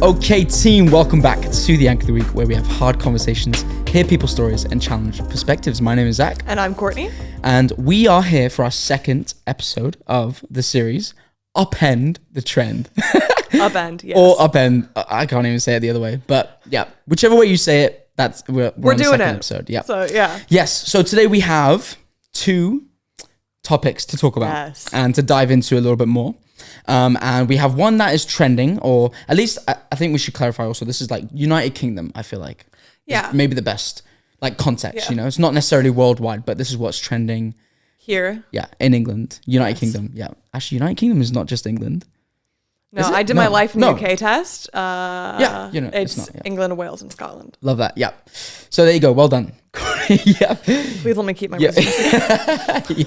Okay, team, welcome back to the Anchor of the Week, where we have hard conversations, hear people's stories, and challenge perspectives. My name is Zach. And I'm Courtney. And we are here for our second episode of the series, UPEND the Trend. Upend, yes. Or upend. I can't even say it the other way. But yeah, whichever way you say it, that's we're on the doing second it. episode. Yeah. So, yeah. Yes. So today we have two topics to talk about and to dive into a little bit more. And we have one that is trending, or at least I think we should clarify also, this is like United Kingdom, I feel like. Yeah. Maybe the best like context, you know, it's not necessarily worldwide, but this is what's trending here. Yeah. In England, United Kingdom. Yeah. Actually, United Kingdom is not just England. No, I did my life in the UK test. Yeah, you know, it's not, England, Wales, and Scotland. Love that. Yeah. So there you go. Well done. Yeah. Please let me keep my residency.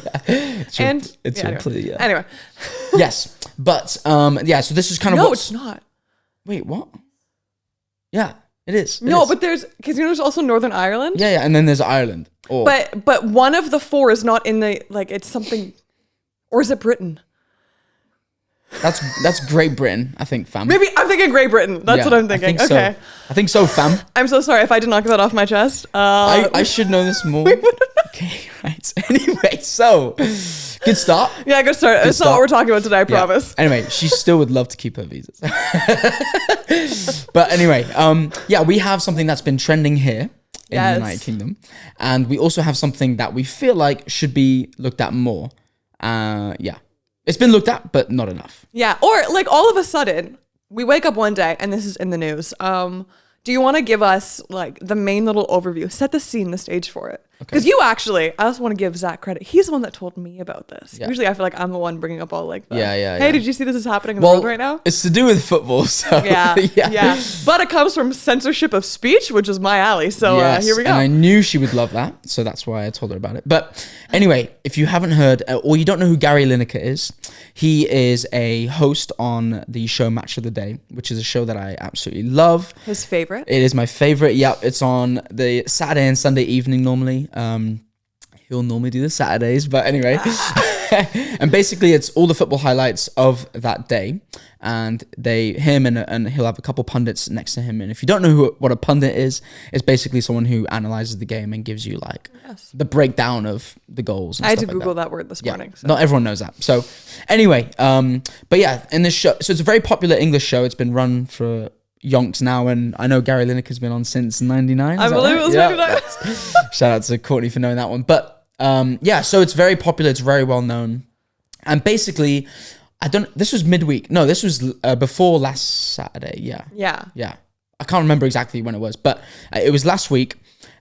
And it's anyway. Anyway. Yes. But yeah, so this is kind of No, it's not. Wait, what? Yeah, it is. But because there's also Northern Ireland. Yeah, and then there's Ireland. But one of the four is not in the, like, it's something, or is it Britain? That's Great Britain, I think, fam. Maybe I'm thinking Great Britain. That's what I'm thinking. Okay. I think so, fam. I'm so sorry if I did not get that off my chest. I should know this more. Okay, right. Anyway, so good start. Yeah, good start. That's not what we're talking about today, I promise. Anyway, she still would love to keep her visas. But anyway, yeah, we have something that's been trending here in the United Kingdom. And we also have something that we feel like should be looked at more. Yeah. It's been looked at, but not enough. Yeah. Or like all of a sudden, we wake up one day and this is in the news. Do you want to give us like the main little overview? Set the scene, the stage for it. Because you actually, I also want to give Zach credit. He's the one that told me about this. Yeah. Usually I feel like I'm the one bringing up all like the, hey, did you see this is happening in the world right now? It's to do with football. So yeah. But it comes from censorship of speech, which is my alley. So here we go. And I knew she would love that. So that's why I told her about it. But anyway, if you haven't heard or you don't know who Gary Lineker is, he is a host on the show Match of the Day, which is a show that I absolutely love. His favorite? It is my favorite. Yep. It's on the Saturday and Sunday evening normally. He'll normally do the Saturdays, but anyway. And basically it's all the football highlights of that day. And him and he'll have a couple pundits next to him. And if you don't know what a pundit is, it's basically someone who analyzes the game and gives you like the breakdown of the goals. And I had to Google that word this morning. So. Not everyone knows that. So anyway, but yeah, in this show, so it's a very popular English show. It's been run for yonks now, and I know Gary Lineker's been on since 99. I believe it was 99. Shout out to Courtney for knowing that one. But yeah, so it's very popular. It's very well known. And basically, this was midweek. No, this was before last Saturday. Yeah. I can't remember exactly when it was, but it was last week.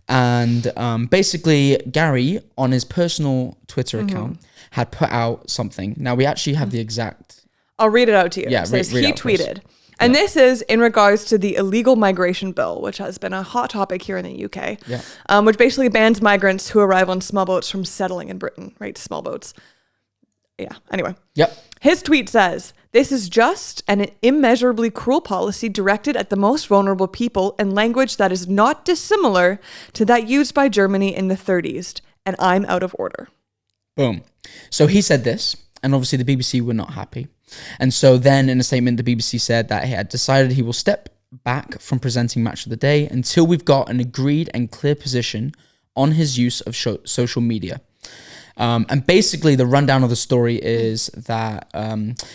And basically, Gary, on his personal Twitter account, had put out something. Now, we actually have the exact... I'll read it out to you. Yeah, it says he tweeted... And this is in regards to the illegal migration bill, which has been a hot topic here in the UK, which basically bans migrants who arrive on small boats from settling in Britain, right? Small boats. Yeah. Anyway. Yep. His tweet says, "This is just an immeasurably cruel policy directed at the most vulnerable people in language that is not dissimilar to that used by Germany in the 30s. And I'm out of order." Boom. So he said this, and obviously the BBC were not happy. And so then in a statement, the BBC said that he had decided he will step back from presenting Match of the Day until we've got an agreed and clear position on his use of social media. And basically the rundown of the story is that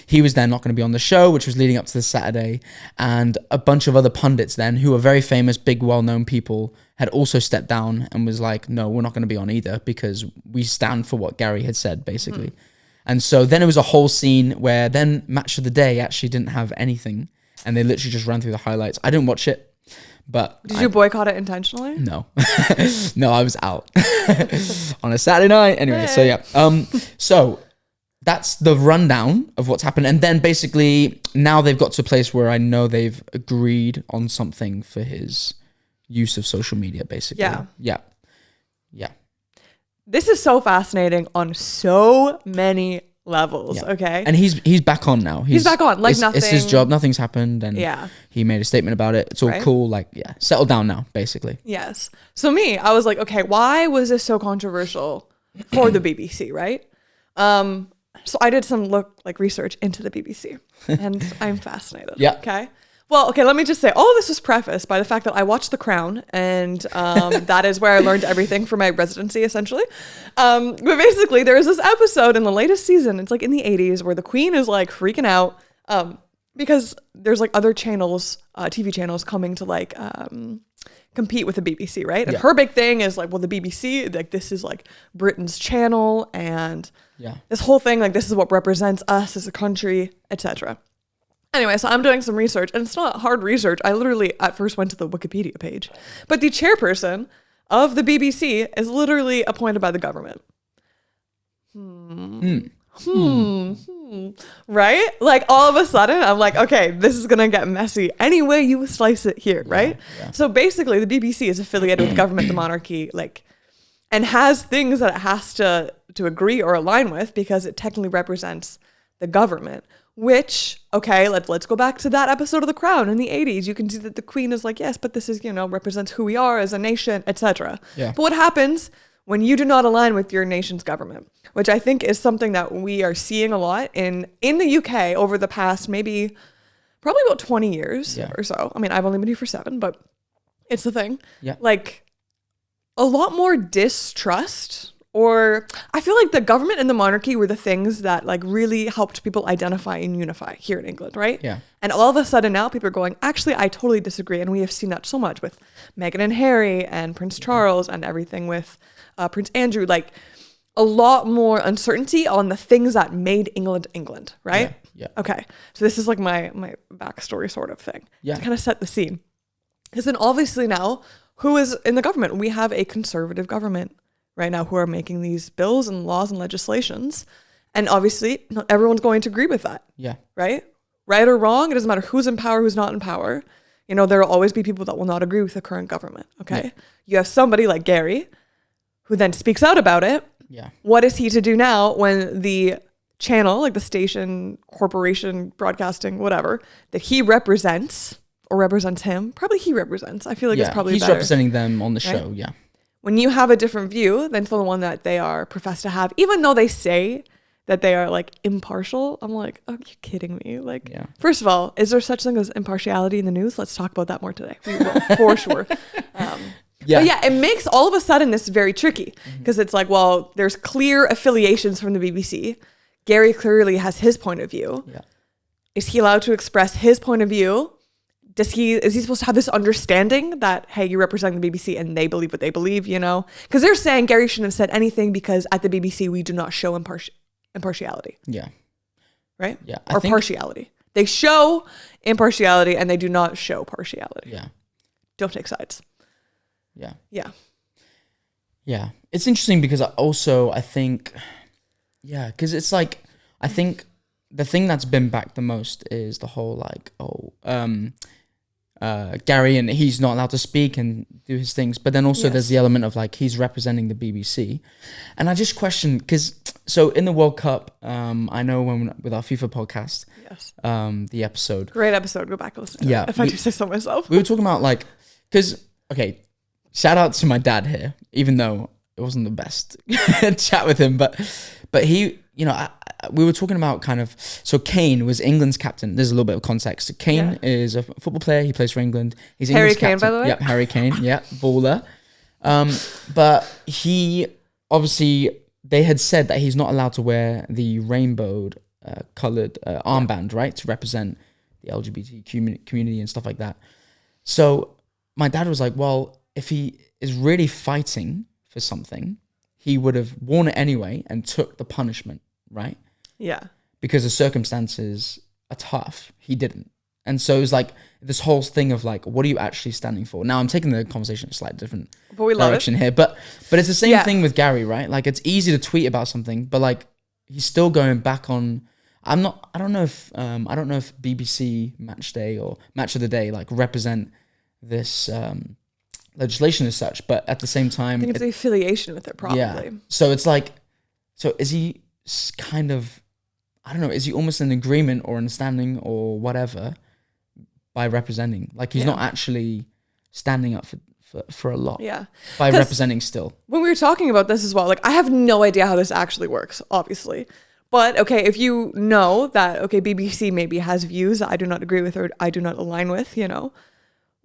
he was then not going to be on the show, which was leading up to the Saturday. And a bunch of other pundits then, who are very famous, big, well-known people, had also stepped down and was like, no, we're not going to be on either because we stand for what Gary had said, basically. And so then it was a whole scene where then Match of the Day actually didn't have anything. And they literally just ran through the highlights. I didn't watch it, but... Did you boycott it intentionally? No. No, I was out on a Saturday night. Anyway, so yeah. So that's the rundown of what's happened. And then basically now they've got to a place where I know they've agreed on something for his use of social media, basically. Yeah. This is so fascinating on so many levels, okay? And he's back on now. He's back on, like nothing. It's his job, nothing's happened, and he made a statement about it. It's all cool, like, settled down now, basically. Yes. So I was like, okay, why was this so controversial for the BBC, right? So I did some research into the BBC, and I'm fascinated, okay? Well, okay, let me just say, all of this was prefaced by the fact that I watched The Crown, and that is where I learned everything for my residency, essentially. But basically, there is this episode in the latest season, it's like in the 80s, where the Queen is like freaking out because there's like other channels, TV channels coming to like compete with the BBC, right? And her big thing is like, well, the BBC, like this is like Britain's channel, and this whole thing, like this is what represents us as a country, etc. Anyway, so I'm doing some research, and it's not hard research. I literally at first went to the Wikipedia page. But the chairperson of the BBC is literally appointed by the government. Right? Like all of a sudden, I'm like, okay, this is going to get messy any way you slice it here, right? Yeah. So basically, the BBC is affiliated with the government, the monarchy, like, and has things that it has to agree or align with because it technically represents the government. Which, okay, let's go back to that episode of The Crown in the 80s. You can see that the Queen is like, yes, but this is, represents who we are as a nation, etc. Yeah. But what happens when you do not align with your nation's government? Which I think is something that we are seeing a lot in the UK over the past probably about 20 years or so. I mean, I've only been here for 7, but it's the thing. Yeah. Like a lot more distrust. Or I feel like the government and the monarchy were the things that like really helped people identify and unify here in England, right? Yeah. And all of a sudden now people are going, actually, I totally disagree. And we have seen that so much with Meghan and Harry and Prince Charles and everything with Prince Andrew. Like a lot more uncertainty on the things that made England, England, right? Yeah. Okay. So this is like my backstory sort of thing. Yeah. To kind of set the scene. Because then obviously now, who is in the government? We have a conservative government right now who are making these bills and laws and legislations. And obviously, not everyone's going to agree with that. Yeah. Right? Right or wrong, it doesn't matter who's in power, who's not in power. There will always be people that will not agree with the current government. Okay? Yeah. You have somebody like Gary who then speaks out about it. Yeah. What is he to do now when the channel, like the station, corporation, broadcasting, whatever, that he represents or represents him, probably he represents. I feel like it's probably he's better. Representing them on the show, right? Yeah. When you have a different view than the one that they are professed to have, even though they say that they are like impartial, I'm like, are you kidding me? Like, first of all, is there such thing as impartiality in the news? Let's talk about that more today. We will, for sure. But yeah, it makes all of a sudden this very tricky because it's like, well, there's clear affiliations from the BBC. Gary clearly has his point of view. Yeah. Is he allowed to express his point of view? Is he supposed to have this understanding that, hey, you're representing the BBC and they believe what they believe, Because they're saying Gary shouldn't have said anything because at the BBC, we do not show impartiality. Yeah. Right? Yeah. Or partiality. They show impartiality and they do not show partiality. Yeah. Don't take sides. Yeah. Yeah. Yeah. It's interesting because I think, because it's like, I think the thing that's been back the most is the whole like, Gary, and he's not allowed to speak and do his things. But then also there's the element of like he's representing the BBC. And I just question, because so in the World Cup, I know with our FIFA podcast, the episode. Great episode. Go back and listen to it, if I do say so myself. We were talking about like, because, okay, shout out to my dad here, even though it wasn't the best chat with him. But he, we were talking about kind of, so Kane was England's captain. There's a little bit of context. Kane is a football player. He plays for England. He's England's Harry Kane, captain. by the way. Yep, Harry Kane. Yeah, baller. But he, obviously, they had said that he's not allowed to wear the rainbow colored armband, right? To represent the LGBT community and stuff like that. So my dad was like, well, if he is really fighting for something, he would have worn it anyway and took the punishment, right? Yeah. Because the circumstances are tough. He didn't. And so it was like this whole thing of like, what are you actually standing for? Now I'm taking the conversation in a slightly different direction here. But it's the same thing with Gary, right? Like it's easy to tweet about something, but like he's still going back on. I don't know if BBC Match Day or Match of the Day like represent this legislation as such, but at the same time, I think it's the affiliation with it, probably. Yeah. So it's like, so is he kind of, I don't know, is he almost in agreement or understanding or whatever by representing? Like he's not actually standing up for a lot. Yeah. By representing still. When we were talking about this as well, like I have no idea how this actually works, obviously. But okay, if you know that, okay, BBC maybe has views that I do not agree with or I do not align with,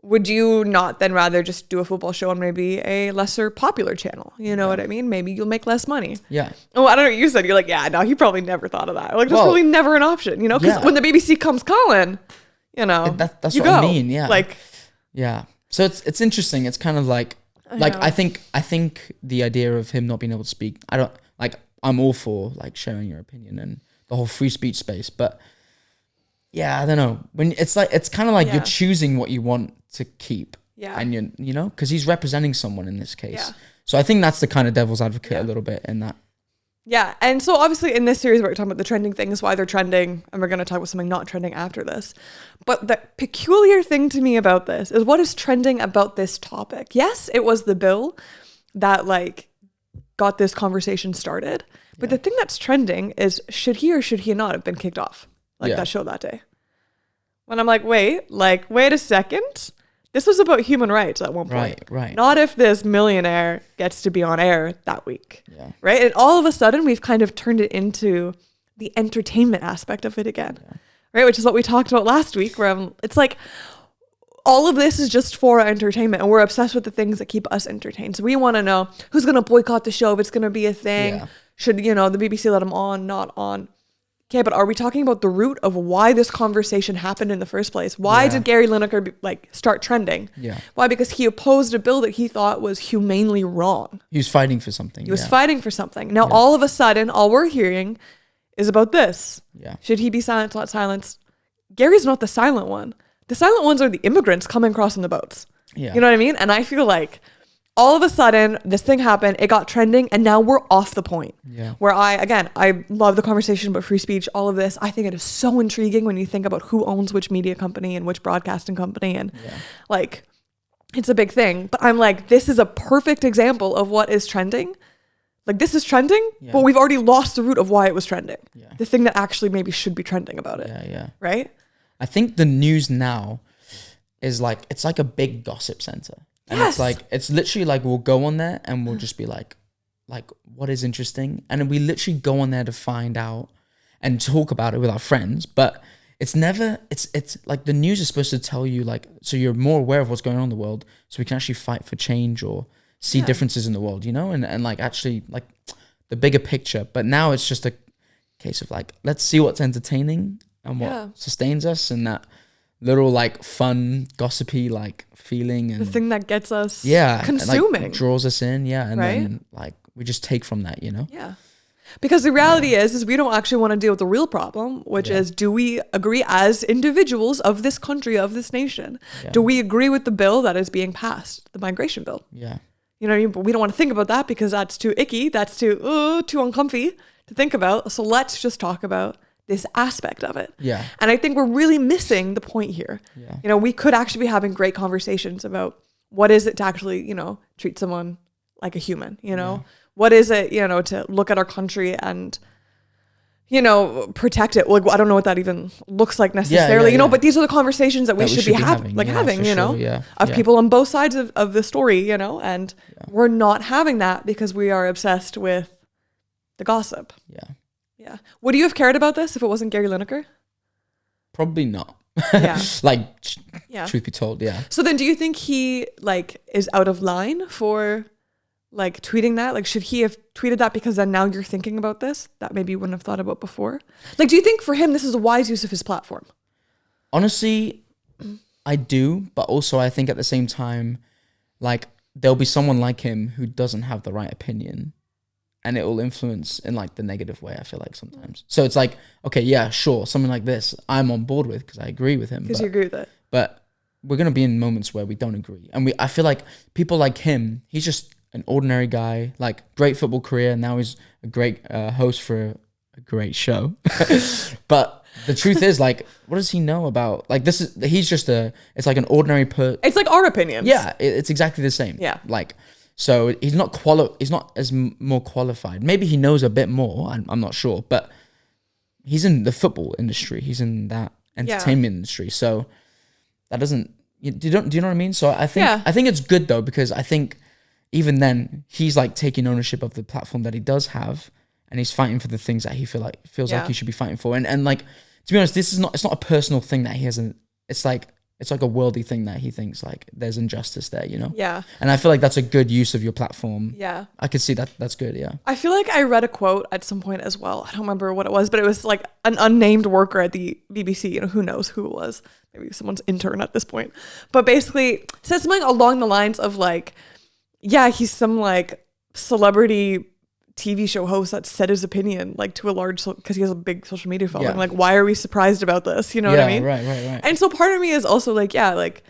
would you not then rather just do a football show on maybe a lesser popular channel? You know what I mean? Maybe you'll make less money. Yeah. Oh, I don't know what you said. You're like, yeah, no, he probably never thought of that. Like, that's probably never an option, because when the BBC comes calling, that's you what I go. mean. Yeah. Like, yeah. So it's interesting. It's kind of like I think the idea of him not being able to speak, I'm all for like sharing your opinion and the whole free speech space, but yeah, I don't know. When it's kind of like you're choosing what you want to keep. Yeah. And because he's representing someone in this case. Yeah. So I think that's the kind of devil's advocate a little bit in that. Yeah. And so obviously in this series, we're talking about the trending things, why they're trending, and we're going to talk about something not trending after this. But the peculiar thing to me about this is what is trending about this topic. Yes, it was the bill that like got this conversation started. But the thing that's trending is should he or should he not have been kicked off that show that day? When I'm like, wait a second. This was about human rights at one point. Right. Not if this millionaire gets to be on air that week. Yeah. Right? And all of a sudden, we've kind of turned it into the entertainment aspect of it again. Yeah. Right? Which is what we talked about last week, where it's like, all of this is just for our entertainment, and we're obsessed with the things that keep us entertained. So we want to know who's going to boycott the show, if it's going to be a thing. Yeah. Should, the BBC let him on, not on? Okay, but are we talking about the root of why this conversation happened in the first place? Why did Gary Lineker start trending? Yeah. Why? Because he opposed a bill that he thought was humanely wrong. He was fighting for something. He was fighting for something. Now, all of a sudden, all we're hearing is about this. Yeah. Should he be silenced, not silenced? Gary's not the silent one. The silent ones are the immigrants coming across in the boats. Yeah. You know what I mean? And I feel like all of a sudden, this thing happened, it got trending, and now we're off the point. Yeah. Where I love the conversation about free speech, all of this. I think it is so intriguing when you think about who owns which media company and which broadcasting company. And it's a big thing. But I'm like, this is a perfect example of what is trending. Like, this is trending, but we've already lost the root of why it was trending. Yeah. The thing that actually maybe should be trending about it. Yeah. Right? I think the news now is it's like a big gossip center. And it's literally like we'll go on there and we'll just be like what is interesting, and then we literally go on there to find out and talk about it with our friends. But it's never it's like the news is supposed to tell you so you're more aware of what's going on in the world, so we can actually fight for change or see differences in the world, and actually the bigger picture. But now it's just a case of let's see what's entertaining and what sustains us, and that little fun gossipy feeling, and the thing that gets us consuming, and, draws us in, and then we just take from that, because the reality is we don't actually want to deal with the real problem, which is, do we agree as individuals of this country, of this nation? Do we agree with the bill that is being passed, the migration bill? You know what I mean? But we don't want to think about that because that's too icky, that's too uncomfy to think about. So let's just talk about this aspect of it. Yeah. And I think we're really missing the point here. Yeah. We could actually be having great conversations about what is it to actually, treat someone like a human, What is it, to look at our country and, protect it. Like, I don't know what that even looks like necessarily, but these are the conversations that we should be having, of people on both sides of the story, and we're not having that because we are obsessed with the gossip. Yeah. Would you have cared about this if it wasn't Gary Lineker? Probably not. Yeah. Truth be told, yeah. So then do you think he is out of line for tweeting that? Should he have tweeted that because then now you're thinking about this that maybe you wouldn't have thought about before? Do you think for him this is a wise use of his platform? Honestly, I do, but also I think at the same time, there'll be someone like him who doesn't have the right opinion. And it will influence in the negative way, I feel like sometimes. So it's okay, yeah, sure, something like this I'm on board with because I agree with him. Because you agree with it. But we're going to be in moments where we don't agree. And I feel like people like him, he's just an ordinary guy, great football career. And now he's a great host for a great show. But the truth is, what does he know about, he's just it's an ordinary It's our opinions. Yeah, it's exactly the same. Yeah. So he's not as more qualified. Maybe he knows a bit more. I'm not sure, but he's in the football industry. He's in that entertainment industry. So that doesn't. Do you know what I mean? So I think it's good though, because I think even then he's taking ownership of the platform that he does have, and he's fighting for the things that he feels like Yeah. he should be fighting for. And like, to be honest, it's not a personal thing that he hasn't. It's like a worldly thing that he thinks like there's injustice there, you know? Yeah. And I feel like that's a good use of your platform. Yeah. I could see that. That's good. Yeah. I feel like I read a quote at some point as well. I don't remember what it was, but it was like an unnamed worker at the BBC. You know, who knows who it was? Maybe someone's intern at this point. But basically said something along the lines of like, yeah, he's some like celebrity TV show host that said his opinion like to a large, because he has a big social media following. Yeah. Like, why are we surprised about this? You know what I mean? Right. And so part of me is also like, yeah, like,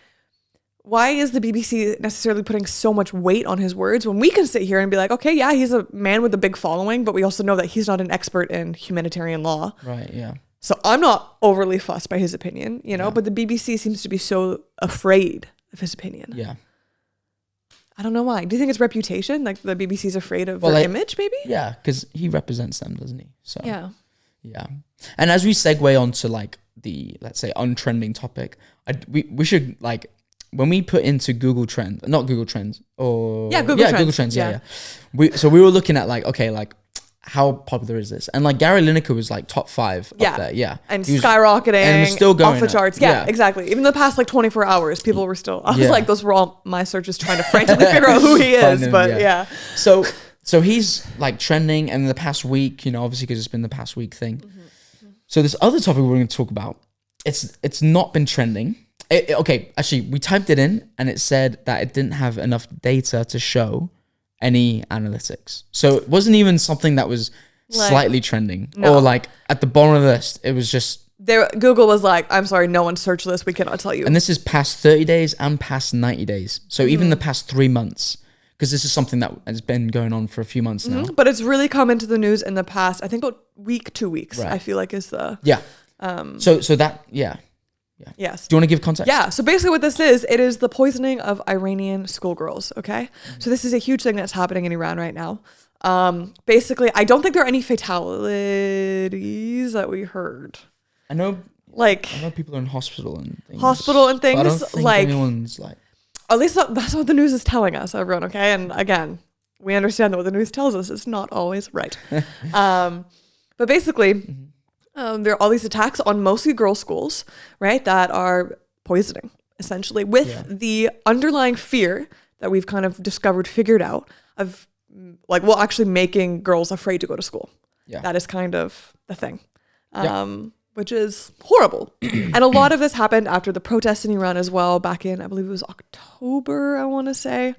why is the BBC necessarily putting so much weight on his words when we can sit here and be like, okay, yeah, he's a man with a big following, but we also know that he's not an expert in humanitarian law. Right. Yeah. So I'm not overly fussed by his opinion, you know, but the BBC seems to be so afraid of his opinion. Yeah. I don't know why. Do you think it's reputation? Like the BBC's afraid of their image, maybe? Yeah, because he represents them, doesn't he? So Yeah. yeah. And as we segue on to like the, let's say, untrending topic, we should like, when we put into Google Trends, not Google Trends, or Google Trends. Yeah. So we were looking at like, okay, like how popular is this? And like Gary Lineker was like top 5 up there. Yeah. And He was- skyrocketing and was still going off the up. charts. Yeah, exactly. Even the past like 24 hours, people were still, I was Yeah. like, those were all my searches trying to frantically figure out who he Find is. him, But yeah. So he's like trending, and in the past week, you know, obviously because it's been the past week thing. So this other topic we're going to talk about, it's not been trending. Okay, actually, we typed it in, and it said that it didn't have enough data to show any analytics. So it wasn't even something that was Like, slightly trending, no. or like at the bottom of the list. It was just, Google was like, I'm sorry, no one searched this. We cannot tell you. and this is past 30 days and past 90 days. So even the past 3 months, because this is something that has been going on for a few months now. But it's really come into the news in the past, I think about week, 2 weeks, Right. I feel like is the... Yeah. So that, yeah. Yes. Do you want to give context? Yeah. So basically what this is, it is the poisoning of Iranian schoolgirls. Okay. So this is a huge thing that's happening in Iran right now. Basically, I don't think there are any fatalities that we heard. I know people are in hospital and things. But I don't think like anyone's like... At least that's what the news is telling us, everyone. Okay. And again, we understand that what the news tells us is not always right. But basically, there are all these attacks on mostly girls' schools, right, that are poisoning, essentially, with the underlying fear that we've kind of figured out of, like, well, actually making girls afraid to go to school. Yeah. That is kind of the thing, which is horrible. And a lot of this happened after the protests in Iran as well, back in, I believe it was October, I want to say.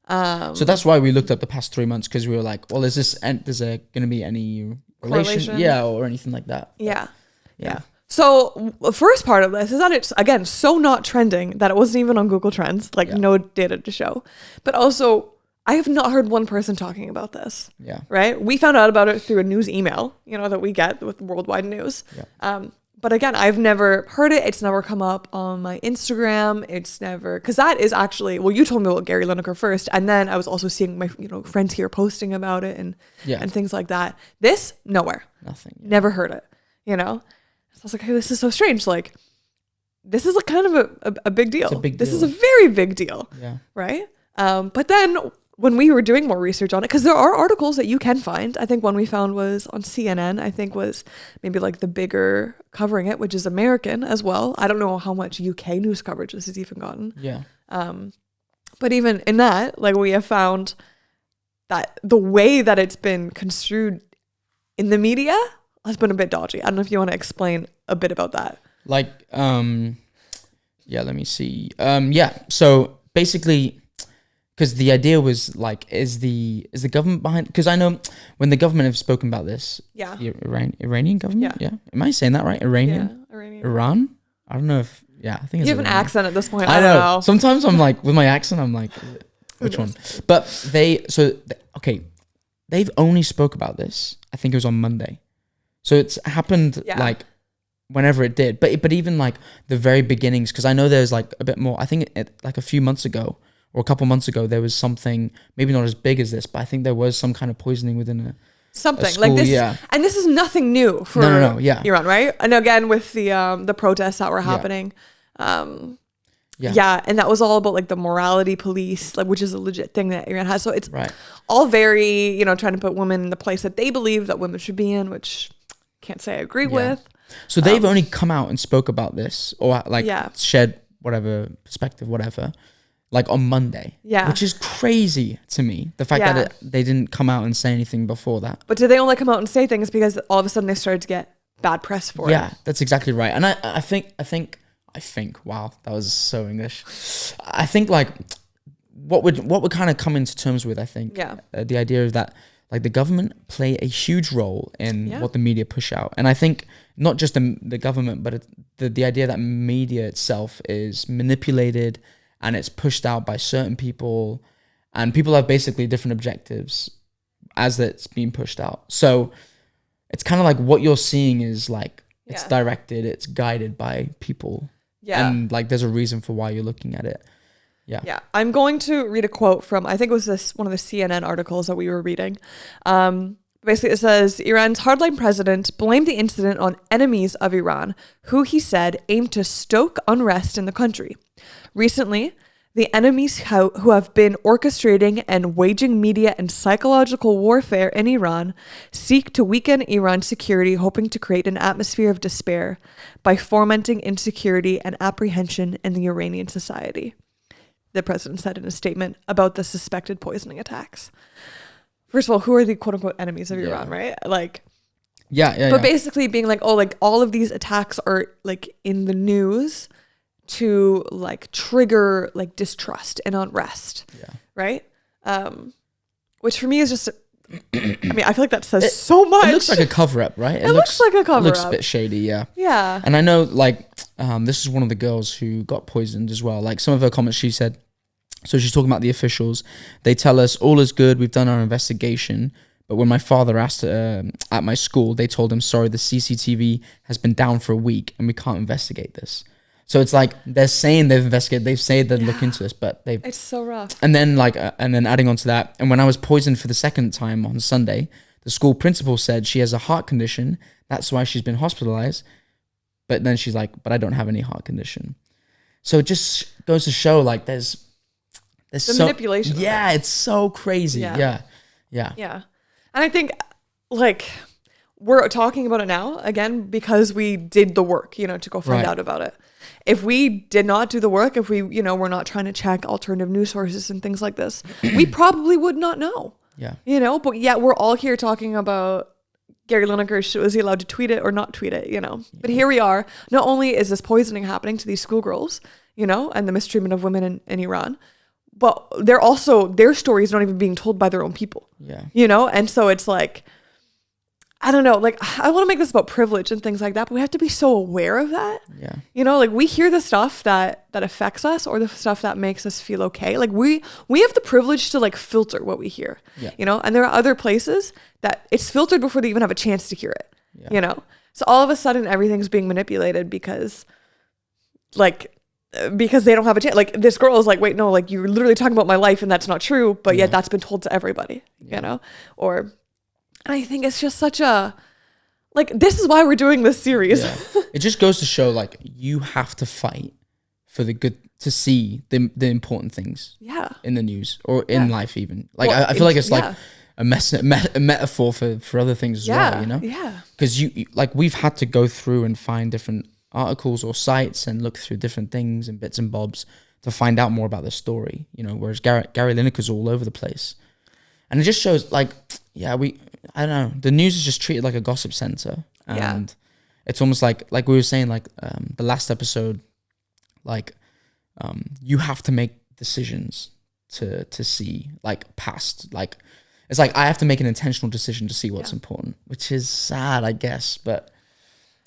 Yeah. So that's why we looked up the past 3 months, because we were like, well, is there going to be any relation? Yeah, or anything like that. Yeah. So the first part of this is that it's, again, so not trending that it wasn't even on Google Trends, like no data to show. But also, I have not heard one person talking about this. Yeah. Right? We found out about it through a news email, you know, that we get with worldwide news. Yeah. But again, I've never heard it. It's never come up on my Instagram. It's never, because that is actually, well, you told me about Gary Lineker first, and then I was also seeing my, friends here posting about it and things like that. This, nowhere. Nothing. Yeah. Never heard it, So I was like, hey, this is so strange. Like, this is kind of a big deal. It's a big This deal. is a very big deal. Yeah. Right? But then when we were doing more research on it, because there are articles that you can find. I think one we found was on CNN, I think was maybe like the bigger covering it, which is American as well. I don't know how much UK news coverage this has even gotten. Yeah. But even in that, like, we have found that the way that it's been construed in the media has been a bit dodgy. I don't know if you want to explain a bit about that. Like, let me see. So basically, because the idea was like, is the government behind? Because I know when the government have spoken about this, the Iranian government, am I saying that right? Iranian, Iran. I don't know if I think it's you have an Iranian. accent at this point. I don't know. Sometimes I'm like, with my accent, I'm like, which one? But they've only spoke about this. I think it was on Monday, so it's happened like whenever it did. But even like the very beginnings, because I know there's like a bit more. I think like a few months ago, or a couple months ago, there was something, maybe not as big as this, but I think there was some kind of poisoning within a school, like this. And this is nothing new for Iran, right? And again, with the protests that were happening. Yeah, and that was all about like the morality police, like which is a legit thing that Iran has. So it's Right. all very, trying to put women in the place that they believe that women should be in, which can't say I agree with. So they've only come out and spoke about this, or like shared whatever perspective, whatever, like on Monday. Yeah. Which is crazy to me. The fact that they didn't come out and say anything before that. But did they only come out and say things because all of a sudden they started to get bad press for it? Yeah, that's exactly right. And I think, wow, that was so English. I think like what we're kind of coming to terms with, I think, the idea is that like the government play a huge role in what the media push out. And I think not just the government, but the idea that media itself is manipulated and it's pushed out by certain people, and people have basically different objectives as it's being pushed out. So it's kind of like what you're seeing is like, it's directed, it's guided by people. Yeah. And like, there's a reason for why you're looking at it. Yeah. Yeah. I'm going to read a quote from, I think it was one of the CNN articles that we were reading. Basically, it says, Iran's hardline president blamed the incident on enemies of Iran, who he said aimed to stoke unrest in the country. Recently, the enemies who have been orchestrating and waging media and psychological warfare in Iran seek to weaken Iran's security, hoping to create an atmosphere of despair by fomenting insecurity and apprehension in the Iranian society, the president said in a statement about the suspected poisoning attacks. First of all, who are the quote unquote enemies of Iran, right? Like, but basically being like, oh, like all of these attacks are like in the news to like trigger like distrust and unrest, right? Which for me is just, I mean, I feel like that says so much. It looks like a cover up, right? It looks like a cover up. Looks a bit shady, yeah. Yeah. And I know like this is one of the girls who got poisoned as well. Like some of her comments, she said, so she's talking about the officials. They tell us all is good. We've done our investigation. But when my father asked at my school, they told him, sorry, the CCTV has been down for a week and we can't investigate this. So it's like they're saying they've investigated. They've said they'd look into this, but they've. It's so rough. And then like, and then adding on to that, and when I was poisoned for the second time on Sunday, the school principal said she has a heart condition. That's why she's been hospitalized. But then she's like, but I don't have any heart condition. So it just goes to show like there's the manipulation. Yeah, it's so crazy. Yeah. And I think like we're talking about it now again because we did the work, to go find out about it. If we did not do the work, if we, we're not trying to check alternative news sources and things like this, we probably would not know. Yeah. But yet we're all here talking about Gary Lineker, was he allowed to tweet it or not tweet it, But here we are. Not only is this poisoning happening to these schoolgirls, and the mistreatment of women in Iran, but they're also, their story is not even being told by their own people. Yeah. And so it's like, I don't know, like I want to make this about privilege and things like that, but we have to be so aware of that. Yeah. Like we hear the stuff that affects us or the stuff that makes us feel okay. Like we have the privilege to like filter what we hear, and there are other places that it's filtered before they even have a chance to hear it, So all of a sudden everything's being manipulated because they don't have a chance. Like this girl is like, wait, no, like you're literally talking about my life and that's not true. But yet that's been told to everybody, and I think it's just such a, like, this is why we're doing this series. Yeah. It just goes to show like you have to fight for the good, to see the important things in the news or in life even. Like I feel like it's like a metaphor for other things as well, Yeah. Because you like we've had to go through and find different articles or sites and look through different things and bits and bobs to find out more about the story, whereas Gary Lineker's all over the place. And it just shows like, I don't know, the news is just treated like a gossip center. And it's almost like we were saying, like the last episode, like you have to make decisions to see like past, like it's like I have to make an intentional decision to see what's important, which is sad, I guess. But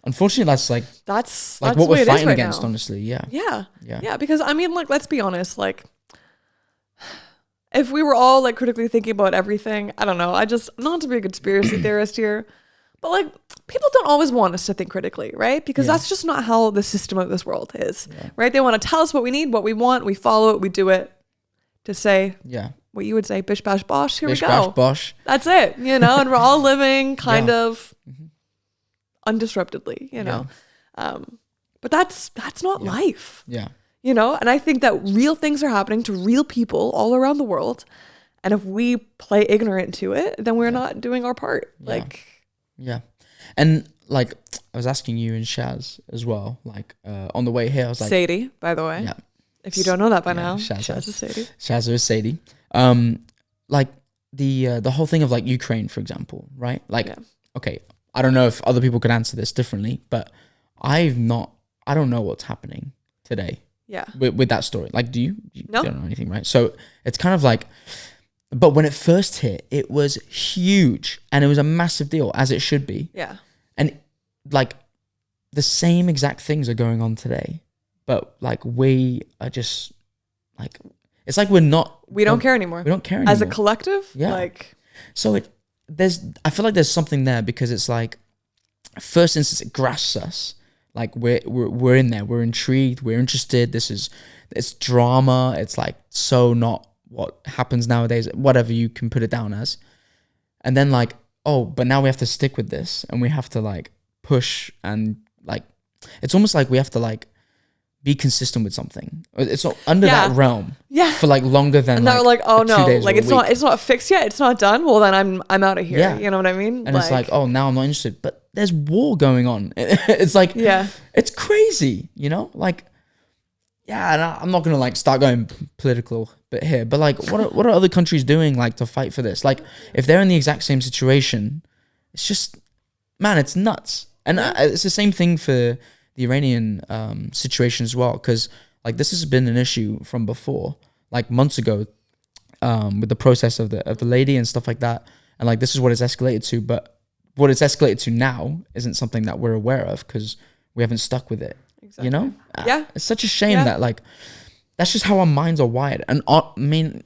unfortunately, that's what we're fighting against, honestly. Yeah. Because I mean, like, let's be honest, like if we were all like critically thinking about everything, I don't know, not to be a conspiracy theorist here, but like people don't always want us to think critically, right? Because that's just not how the system of this world is, right? They want to tell us what we need, what we want, we follow it, we do it to say what you would say, bish, bash, bosh, here bish, we go. Bash, bosh. That's it, and we're all living kind of undisruptedly, but that's not life. you know? And I think that real things are happening to real people all around the world. And if we play ignorant to it, then we're not doing our part. Yeah. Like, yeah. And like, I was asking you and Shaz as well, like on the way here, I was like, Sadie, by the way. yeah. If you don't know that by now, Shaz Shaz is Sadie. Shaz is Sadie. Like the whole thing of like Ukraine, for example, right? Like, okay, I don't know if other people could answer this differently, but I don't know what's happening today. Yeah. With that story. Like, do you? No. Don't know anything, right? So it's kind of like, but when it first hit, it was huge and it was a massive deal, as it should be. Yeah. And like the same exact things are going on today, but like we are just like, it's like we don't care anymore. We don't care anymore. As a collective? Yeah. Like, so I feel like there's something there because it's like, first instance, it grasps us. Like we're in there, we're intrigued, we're interested. It's drama. It's like so not what happens nowadays, whatever you can put it down as. And then like, oh, but now we have to stick with this and we have to like push and like, it's almost like we have to like be consistent with something. It's not under that realm for like longer than and they're like, oh no, 2 days like it's not fixed yet. It's not done. Well, then I'm out of here. Yeah. You know what I mean? And it's like, oh, now I'm not interested, but there's war going on. It's like, it's crazy, you know? Like, yeah, and I'm not going to like start going political bit here, but like, what are other countries doing like to fight for this? Like, if they're in the exact same situation, it's just, man, it's nuts. And it's the same thing for the Iranian situation as well, because like this has been an issue from before, like months ago, with the process of the lady and stuff like that, and like this is what it's escalated to. But what it's escalated to now isn't something that we're aware of because we haven't stuck with it. Exactly. You know? Yeah. It's such a shame that like that's just how our minds are wired. And I mean,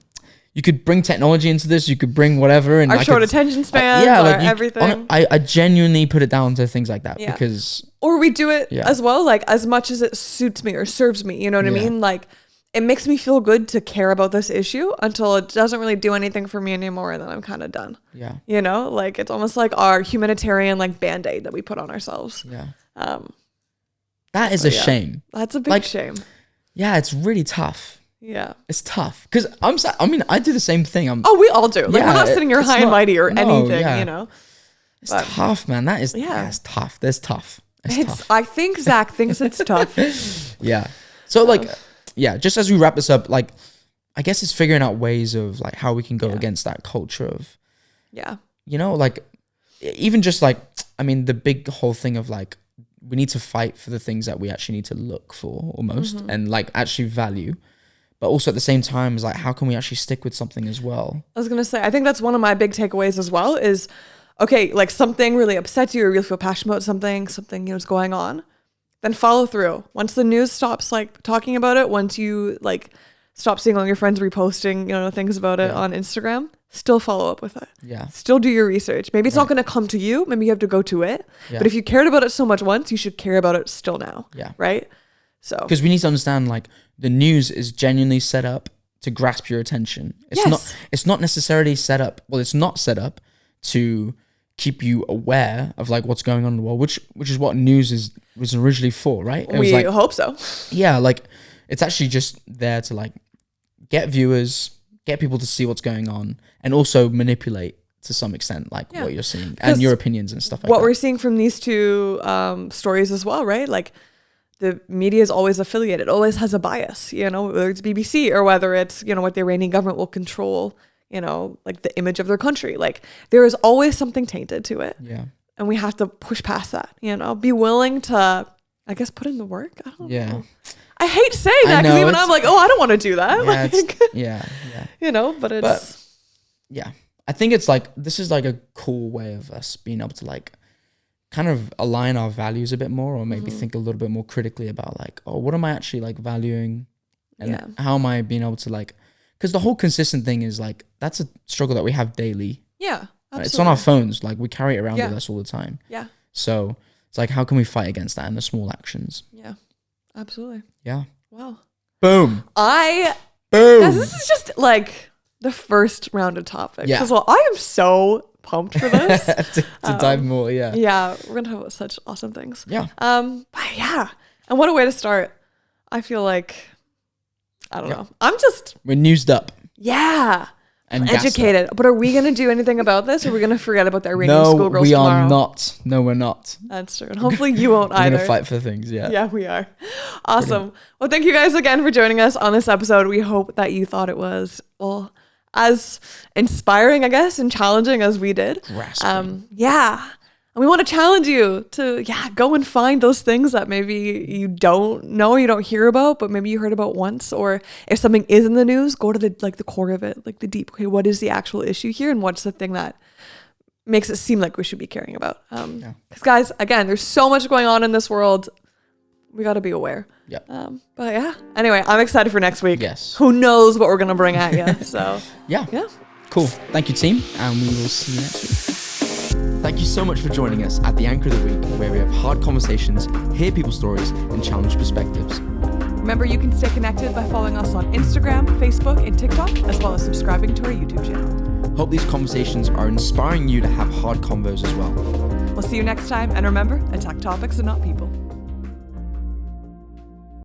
you could bring technology into this, you could bring whatever, and our short attention spans, everything. I genuinely put it down to things like that because, or we do it as well, like as much as it suits me or serves me. You know what I mean? Like it makes me feel good to care about this issue until it doesn't really do anything for me anymore, and then I'm kind of done. Yeah, you know, like it's almost like our humanitarian like Band-Aid that we put on ourselves. Yeah, that is a shame. That's a big shame. Yeah, it's really tough. Yeah, it's tough because I do the same thing. We all do. Like we're not sitting here high and mighty or anything, you know. It's tough, man. That is it's tough. There's tough. It's tough. I think Zach thinks it's tough. Yeah. So like, just as we wrap this up, like, I guess it's figuring out ways of like how we can go against that culture of, you know, like even just like, I mean, the big whole thing of like, we need to fight for the things that we actually need to look for almost and like actually value. But also at the same time is like, how can we actually stick with something as well? I was going to say, I think that's one of my big takeaways as well is, okay, like something really upsets you or you really feel passionate about something, you know, is going on, then follow through. Once the news stops like talking about it, once you like stop seeing all your friends reposting, you know, things about it on Instagram, still follow up with it. Yeah. Still do your research. Maybe it's not going to come to you. Maybe you have to go to it. Yeah. But if you cared about it so much once, you should care about it still now. Yeah. Right? So, because we need to understand like the news is genuinely set up to grasp your attention. It's not necessarily set up. Well, it's not set up to keep you aware of like what's going on in the world, which is what news was originally for, right? We hope so. Yeah, like it's actually just there to like get viewers, get people to see what's going on, and also manipulate to some extent like what you're seeing and your opinions and stuff like that. What we're seeing from these two stories as well, right? Like the media is always affiliated, always has a bias, you know, whether it's BBC or whether it's, you know, what the Iranian government will control, you know, like the image of their country. Like there is always something tainted to it. Yeah. And we have to push past that, you know, be willing to, I guess, put in the work. I don't know. I hate saying that because even I'm like, oh, I don't want to do that. Yeah, like, you know, but I think it's like, this is like a cool way of us being able to like kind of align our values a bit more, or maybe think a little bit more critically about like, oh, what am I actually like valuing, and how am I being able to like, because the whole consistent thing is like, that's a struggle that we have daily. Yeah, absolutely. It's on our phones, like we carry it around with us all the time. Yeah. So it's like, how can we fight against that in the small actions? Yeah, absolutely. Yeah. Wow. Boom. Guys, this is just like the first round of topics as well. I am so pumped for this to dive more. Yeah, we're gonna have such awesome things. Yeah. But yeah, and what a way to start. I feel like I don't Yep. know. We're newsed up. Yeah. And Educated. But are we going to do anything about this? Or are we going to forget about the Iranian No, schoolgirls we tomorrow? are not. No, we're not. That's true. And hopefully you won't We're either. going to fight for things, yeah. Yeah, we are. Awesome. Well, thank you guys again for joining us on this episode. We hope that you thought it was, well, as inspiring, I guess, and challenging as we did. Grasping. Yeah. And we want to challenge you to, go and find those things that maybe you don't know, you don't hear about, but maybe you heard about once. Or if something is in the news, go to the core of it, like the deep, okay, what is the actual issue here? And what's the thing that makes it seem like we should be caring about? Because guys, again, there's so much going on in this world. We got to be aware. Yeah. But yeah, anyway, I'm excited for next week. Yes. Who knows what we're going to bring at you. So Yeah. Yeah. Cool. Thank you, team. And we will see you next week. Thank you so much for joining us at the Anchor of the Week, where we have hard conversations, hear people's stories, and challenge perspectives. Remember, you can stay connected by following us on Instagram, Facebook, and TikTok, as well as subscribing to our YouTube channel. Hope these conversations are inspiring you to have hard convos as well. We'll see you next time. And remember, attack topics and not people.